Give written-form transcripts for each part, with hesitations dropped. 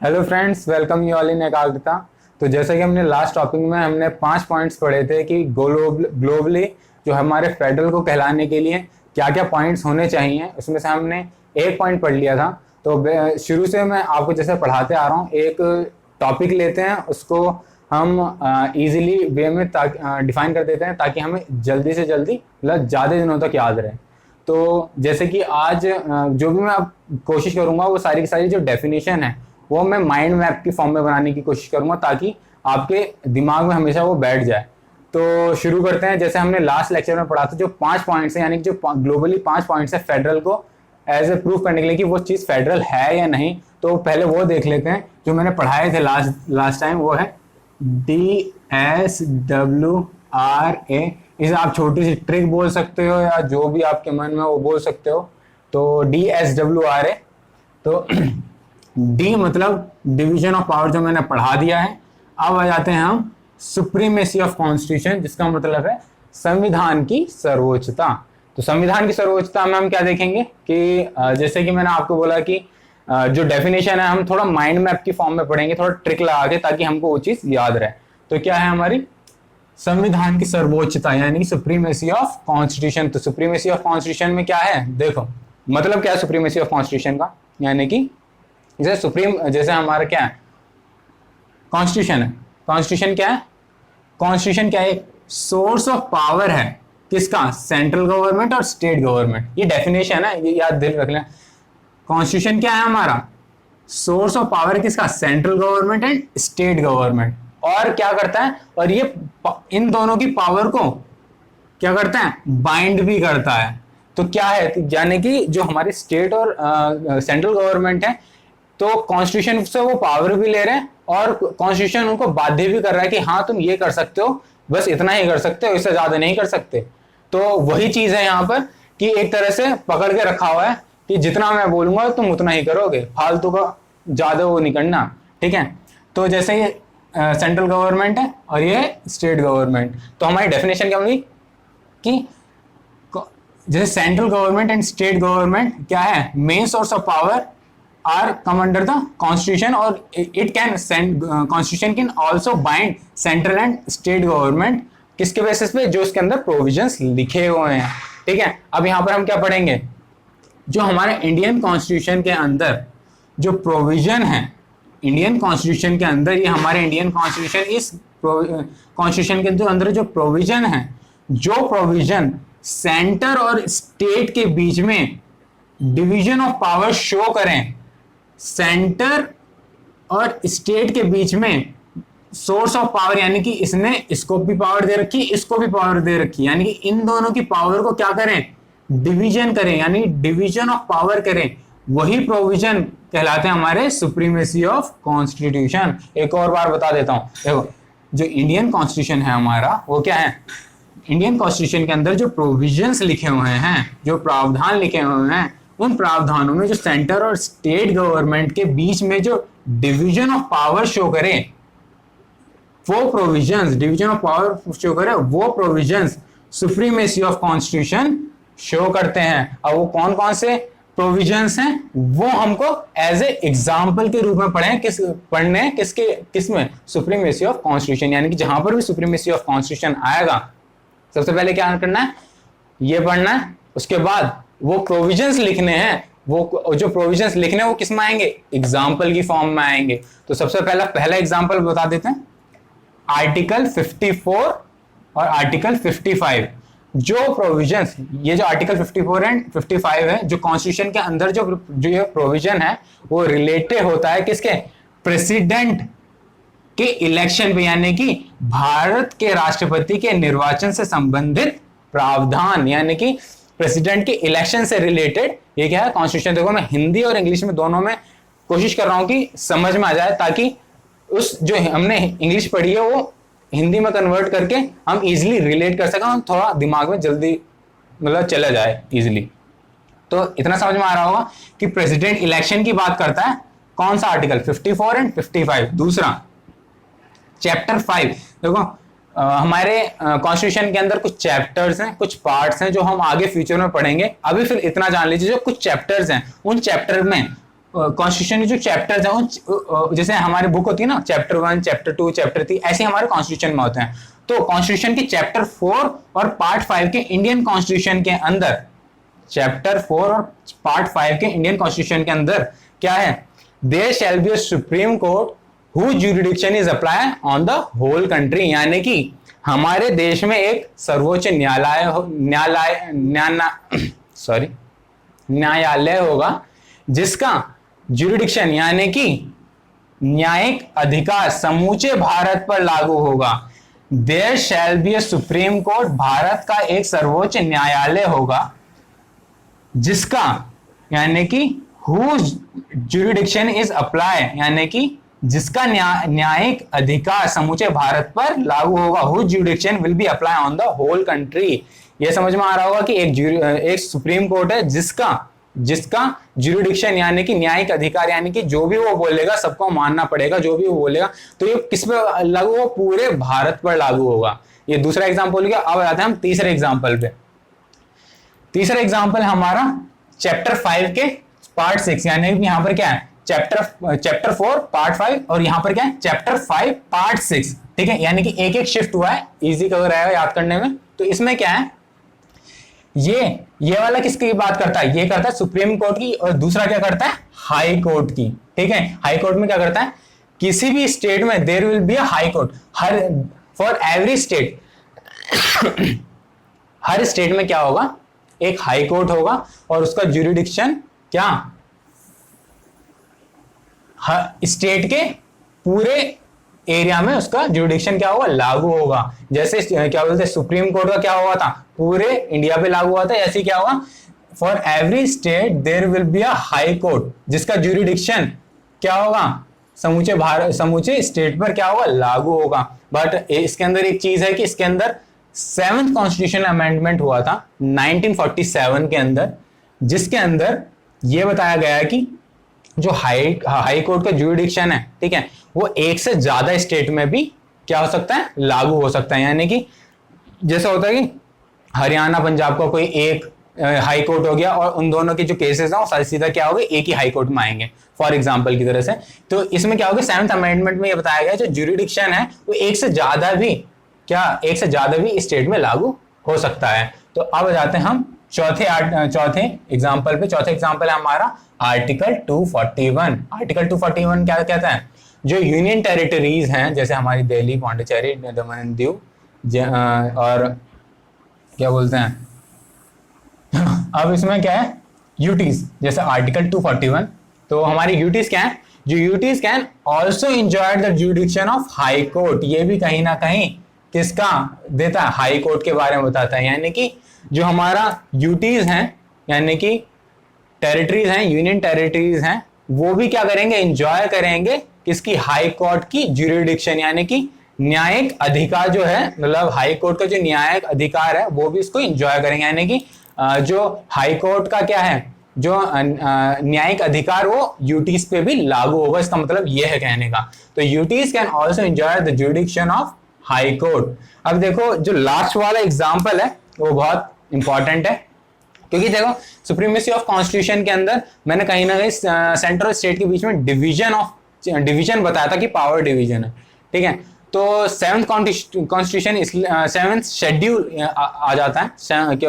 Hello friends, welcome you all in एकाग्रता। तो जैसे कि हमने लास्ट टॉपिक में हमने 5 पॉइंट्स पढ़े थे कि ग्लोबली जो हमारे फेडरल को कहलाने के लिए क्या क्या पॉइंट्स होने चाहिए, उसमें से हमने एक पॉइंट पढ़ लिया था। तो शुरू से मैं आपको जैसे पढ़ाते आ रहा हूँ, एक टॉपिक लेते हैं, उसको हम इजीली वे में डिफाइन कर देते हैं ताकि हमें जल्दी से जल्दी मतलब ज़्यादा दिनों तक याद रहे। तो जैसे कि आज जो भी मैं अब कोशिश करूंगा वो सारी की सारी जो डेफिनेशन है वो मैं माइंड मैप की फॉर्म में बनाने की कोशिश करूंगा ताकि आपके दिमाग में हमेशा वो बैठ जाए। तो शुरू करते हैं। जैसे हमने लास्ट लेक्चर में पढ़ा था, जो 5 पॉइंट्स हैं, यानी कि जो ग्लोबली 5 पॉइंट्स है फेडरल को एज ए प्रूफ करने के लिए कि वो चीज़ फेडरल है या नहीं, तो पहले वो देख लेते हैं जो मैंने पढ़ाए थे लास्ट टाइम। वो है DSWRA। इसे आप छोटी सी ट्रिक बोल सकते हो या जो भी आपके मन में वो बोल सकते हो। तो DSWRA, तो डी मतलब डिवीजन ऑफ पावर, जो मैंने पढ़ा दिया है। अब आ जाते हैं हम सुप्रीमेसी ऑफ कॉन्स्टिट्यूशन, जिसका मतलब है संविधान की सर्वोच्चता। तो संविधान की सर्वोच्चता में हम क्या देखेंगे कि जैसे कि मैंने आपको बोला कि जो डेफिनेशन है हम थोड़ा माइंड मैप की फॉर्म में पढ़ेंगे, थोड़ा ट्रिक लगा के, ताकि हमको वो चीज याद रहे। तो क्या है हमारी संविधान की सर्वोच्चता, यानी कि सुप्रीमेसी ऑफ कॉन्स्टिट्यूशन। तो सुप्रीमेसी ऑफ कॉन्स्टिट्यूशन में क्या है, देखो मतलब क्या है सुप्रीमेसी ऑफ कॉन्स्टिट्यूशन का, यानी कि जैसे सुप्रीम, जैसे हमारा क्या है कॉन्स्टिट्यूशन है। कॉन्स्टिट्यूशन क्या है? कॉन्स्टिट्यूशन क्या है? सोर्स ऑफ पावर है किसका? सेंट्रल गवर्नमेंट और स्टेट गवर्नमेंट। ये डेफिनेशन है, ये याद दिल रख लें। कॉन्स्टिट्यूशन क्या है हमारा? सोर्स ऑफ पावर किसका? Central government and state government. और क्या करता है, और ये इन दोनों की पावर को क्या करता है? बाइंड भी करता है। तो क्या है, यानी कि जो हमारी स्टेट और सेंट्रल गवर्नमेंट है, तो कॉन्स्टिट्यूशन से वो पावर भी ले रहे हैं और कॉन्स्टिट्यूशन उनको बाध्य भी कर रहा है कि हाँ तुम ये कर सकते हो, बस इतना ही कर सकते हो, इससे ज्यादा नहीं कर सकते। तो वही चीज है यहाँ पर कि एक तरह से पकड़ के रखा हुआ है कि जितना मैं बोलूंगा तुम उतना ही करोगे, फालतू का ज्यादा वो नहीं करना। ठीक है। तो जैसे ये सेंट्रल गवर्नमेंट है और ये स्टेट गवर्नमेंट, तो हमारी डेफिनेशन क्या होगी कि जैसे central government and state government क्या है, main source of power are come under the constitution, or it can send constitution can also bind central and state government किसके बेसिस पे? जो इसके अंदर प्रोविजंस लिखे हुए हैं। ठीक है। अब यहाँ पर हम क्या पढ़ेंगे, जो हमारे इंडियन कॉन्स्टिट्यूशन के अंदर जो प्रोविजन है, इंडियन कॉन्स्टिट्यूशन के अंदर, ये हमारे इंडियन कॉन्स्टिट्यूशन, इस कॉन्स्टिट्यूशन के अंदर जो प्रोविजन है, जो प्रोविजन सेंटर और स्टेट के बीच में डिवीजन ऑफ पावर शो करें, सेंटर और स्टेट के बीच में सोर्स ऑफ पावर, यानी कि इसने इसको भी पावर दे रखी, इसको भी पावर दे रखी, यानी कि इन दोनों की पावर को क्या करें? डिवीजन करें, यानी डिवीजन ऑफ पावर करें। वही प्रोविजन कहलाते हैं हमारे सुप्रीमेसी ऑफ कॉन्स्टिट्यूशन। एक और बार बता देता हूं, देखो जो इंडियन कॉन्स्टिट्यूशन है हमारा, वो क्या है? इंडियन कॉन्स्टिट्यूशन के अंदर जो प्रोविजंस लिखे हुए हैं, जो प्रावधान लिखे हुए हैं, उन प्रावधानों में जो सेंटर और स्टेट गवर्नमेंट के बीच में जो डिवीजन ऑफ पावर शो करे, वो provisions, division of power show करे, वो provisions supremacy of constitution show करते हैं। अब वो कौन कौन से प्रोविजंस हैं, वो हमको एज ए एग्जाम्पल के रूप में पढ़ने किसमें? Supremacy of constitution. यानी कि जहां पर भी सुप्रीमेसी ऑफ कॉन्स्टिट्यूशन आएगा, सबसे पहले क्या करना है? ये पढ़ना है। उसके बाद वो प्रोविजंस लिखने हैं, वो जो प्रोविजंस लिखने हैं वो किस में आएंगे? एग्जाम्पल की फॉर्म में आएंगे। तो सबसे पहला एग्जाम्पल बता देते हैं, आर्टिकल 54 और आर्टिकल 55। जो प्रोविजंस, ये जो आर्टिकल 54 एंड 55 है, जो कॉन्स्टिट्यूशन के अंदर जो ये प्रोविजन है, वो रिलेटेड होता है किसके? प्रेसिडेंट के इलेक्शन पे, यानी कि भारत के राष्ट्रपति के निर्वाचन से संबंधित प्रावधान, यानी कि प्रेसिडेंट के इलेक्शन से रिलेटेड ये क्या है? कॉन्स्टिट्यूशन। देखो मैं हिंदी और इंग्लिश में दोनों में कोशिश कर रहा हूं कि समझ में आ जाए, ताकि उस जो हमने इंग्लिश पढ़ी है वो हिंदी में कन्वर्ट करके हम इजीली रिलेट कर सकें और थोड़ा दिमाग में जल्दी मतलब चला जाए इजीली। तो इतना समझ में आ रहा होगा कि प्रेसिडेंट इलेक्शन की बात करता है कौन सा आर्टिकल? 54 एंड 55। दूसरा चैप्टर 5, देखो हमारे कॉन्स्टिट्यूशन के अंदर कुछ चैप्टर्स हैं, कुछ पार्ट्स हैं जो हम आगे फ्यूचर में पढ़ेंगे। अभी फिर इतना जान लीजिए, जो कुछ चैप्टर्स हैं, उन चैप्टर में कॉन्स्टिट्यूशन के जो चैप्टर्स हैं, जैसे हमारी बुक होती है ना, चैप्टर 1, चैप्टर 2, चैप्टर 3, ऐसे हमारे कॉन्स्टिट्यूशन में होते हैं। तो कॉन्स्टिट्यूशन के चैप्टर 4 और पार्ट 5 के इंडियन कॉन्स्टिट्यूशन के अंदर, चैप्टर 4 और पार्ट 5 के इंडियन कॉन्स्टिट्यूशन के अंदर क्या है, there shall be a supreme court who jurisdiction is apply on the whole country, यानी कि हमारे देश में एक सर्वोच्च न्यायालय होगा जिसका ज्यूरिडिक्शन यानी कि न्यायिक अधिकार समूचे भारत पर लागू होगा। There shall be a supreme court, Bharat का एक सर्वोच्च न्यायालय होगा जिसका यानी कि हुज ज्यूरिडिक्शन इज अप्लाई, यानी कि जिसका न्यायिक अधिकार समूचे भारत पर लागू होगा। Whose jurisdiction will be apply on the whole country. यह समझ में आ रहा होगा कि एक सुप्रीम कोर्ट है जिसका ज्यूरिडिक्शन यानी कि न्यायिक अधिकार, यानी कि जो भी वो बोलेगा सबको मानना पड़ेगा, जो भी वो बोलेगा। तो ये किस पे लागू होगा, पूरे भारत पर लागू होगा। ये दूसरा एग्जांपल हो गया। अब आते हैं हम तीसरे एग्जांपल पे। तीसरा एग्जांपल हमारा चैप्टर 5 के पार्ट 6, यानी कि यहाँ पर क्या है, चैप्टर 4 पार्ट 5 और यहाँ पर क्या है, चैप्टर 5 पार्ट 6। ठीक है, यानी कि एक एक शिफ्ट हुआ है, इजी कवर रहेगा याद करने में। तो इसमें क्या है, ये वाला किसकी बात करता है, ये करता है सुप्रीम कोर्ट की, और दूसरा क्या करता है, हाई कोर्ट की। ठीक है, हाई कोर्ट में क्या करता है, किसी भी स्टेट में there will be a high court, हर फॉर एवरी स्टेट हर स्टेट में क्या होगा, एक हाई कोर्ट होगा और उसका ज्यूरिडिक्शन क्या, स्टेट के पूरे एरिया में उसका ज्यूरिडिक्शन क्या होगा, लागू होगा। जैसे क्या बोलते हैं, सुप्रीम कोर्ट का क्या हुआ था, पूरे इंडिया पे लागू हुआ था, ऐसे क्या होगा, for every state there will be a high court जिसका ज्यूरिडिक्शन क्या होगा, समूचे स्टेट पर क्या होगा, लागू होगा। बट इसके अंदर एक चीज है कि इसके अंदर 7th कॉन्स्टिट्यूशनल अमेंडमेंट हुआ था 1947 के अंदर, जिसके अंदर यह बताया गया है कि जो हाई कोर्ट का ज्यूरिडिक्शन है, ठीक है, वो एक से ज्यादा स्टेट में भी क्या हो सकता है, लागू हो सकता है। यानी कि जैसा होता है कि हरियाणा पंजाब का कोई एक हाई कोर्ट हो गया और उन दोनों के जो केसेस हैं वो सीधा क्या होगा, एक ही हाई कोर्ट में आएंगे, फॉर एग्जांपल की तरह से। तो इसमें क्या होगा, 7th अमेंडमेंट में ये बताया गया जो ज्यूरिडिक्शन है वो एक से ज्यादा भी स्टेट में लागू हो सकता है। तो अब जाते हैं हम चौथे एग्जांपल पे। चौथे एग्जांपल है हमारा आर्टिकल 241। आर्टिकल 241 क्या कहता है, जो यूनियन टेरिटरीज हैं जैसे हमारी दिल्ली, पांडिचेरी, दमन एंड दीव और क्या बोलते हैं अब इसमें क्या है, यूटीज, जैसे आर्टिकल 241। तो हमारी यूटीज क्या है, जो UTs can also enjoy the jurisdiction of high court. ये भी कहीं ना कहीं किसका देता है, हाई कोर्ट के बारे में बताता है। यानी कि जो हमारा यूटीज हैं, यानी कि टेरिटरीज हैं, यूनियन टेरिटरीज हैं, वो भी क्या करेंगे, एंजॉय करेंगे किसकी, हाई कोर्ट की ज्यूरिडिक्शन, यानी कि न्यायिक अधिकार जो है, मतलब हाई कोर्ट का जो न्यायिक अधिकार है वो भी इसको एंजॉय करेंगे। यानी कि जो हाई कोर्ट का क्या है, जो न्यायिक अधिकार वो यूटीज पे भी लागू होगा, इसका मतलब ये है कहने का। तो UTs can also enjoy the jurisdiction of high court. अब देखो जो लास्ट वाला एग्जाम्पल है वो बहुत इंपॉर्टेंट है, क्योंकि देखो सुप्रीमेसी ऑफ कॉन्स्टिट्यूशन के अंदर मैंने कहीं ना कहीं सेंट्रल स्टेट के बीच में डिवीजन बताया था कि पावर डिवीजन है। ठीक है, तो 7th कॉन्स्टिट्यूशन 7th शेड्यूल आ जाता है।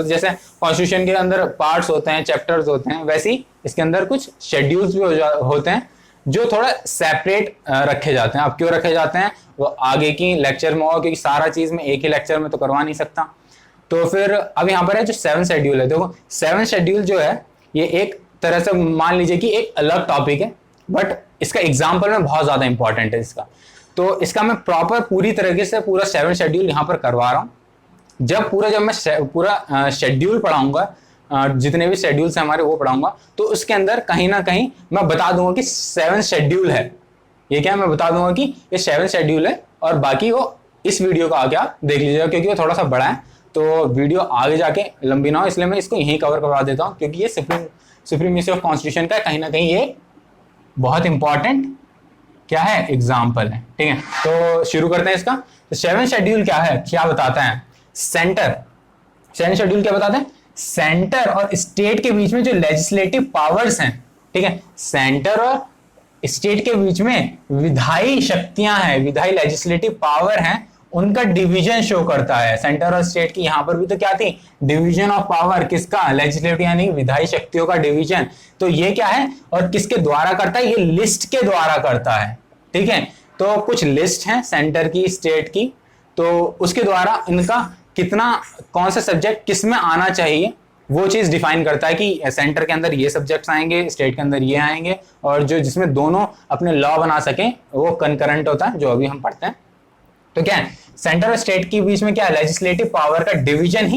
जैसे कॉन्स्टिट्यूशन के अंदर पार्ट्स होते हैं, चैप्टर्स होते हैं, वैसे ही इसके अंदर कुछ शेड्यूल्स भी होते हैं जो थोड़ा सेपरेट रखे जाते हैं। अब क्यों रखे जाते हैं वो आगे की लेक्चर में होगा, क्योंकि सारा चीज में एक ही लेक्चर में तो करवा नहीं सकता। तो फिर अब यहाँ पर है जो 7th शेड्यूल है, देखो 7th शेड्यूल जो है ये एक तरह से मान लीजिए कि एक अलग टॉपिक है, बट इसका एग्जाम्पल में बहुत ज्यादा इंपॉर्टेंट है इसका। तो इसका मैं प्रॉपर पूरी तरीके से पूरा 7th शेड्यूल यहाँ पर करवा रहा हूँ। जब मैं पूरा शेड्यूल पढ़ाऊंगा, जितने भी शेड्यूल्स हैं हमारे वो पढ़ाऊंगा, तो उसके अंदर कहीं ना कहीं मैं बता दूंगा कि 7th शेड्यूल है ये क्या, मैं बता दूंगा कि ये 7th शेड्यूल है, और बाकी वो इस वीडियो को आगे आप देख लीजिएगा, क्योंकि वो थोड़ा सा बड़ा है तो वीडियो आगे जाके लंबी ना हो, इसलिए मैं इसको यहीं कवर करवा देता हूँ, क्योंकि ये सुप्रीमेसी ऑफ कॉन्स्टिट्यूशन का कहीं ना कहीं ये बहुत इंपॉर्टेंट क्या है, एग्जाम्पल है। ठीक है, तो शुरू करते हैं इसका। तो 7th शेड्यूल क्या है, क्या बताता है, 7th शेड्यूल क्या बताता है, सेंटर और स्टेट के बीच में जो लेजिस्लेटिव पावर्स हैं, ठीक है, सेंटर और स्टेट के बीच में विधायी शक्तियां हैं, विधायी लेजिस्लेटिव पावर है, उनका डिवीजन शो करता है। सेंटर और स्टेट की यहां पर भी तो क्या थी, डिवीजन ऑफ पावर, किसका, लेजिस्लेटिव यानी विधायी शक्तियों का डिवीजन। तो ये क्या है और किसके द्वारा करता है, ये लिस्ट के द्वारा करता है। ठीक है, तो कुछ लिस्ट है सेंटर की, स्टेट की, तो उसके द्वारा इनका कितना, कौन सा सब्जेक्ट किस में आना चाहिए, वो चीज डिफाइन करता है कि सेंटर के अंदर ये सब्जेक्ट्स आएंगे, स्टेट के अंदर ये आएंगे, और जो जिसमें दोनों अपने लॉ बना सकें वो कंकरेंट होता है, जो अभी हम पढ़ते हैं। तो क्या है, सेंटर और स्टेट के बीच में क्या है, लेजिस्लेटिव पावर का डिवीजन ही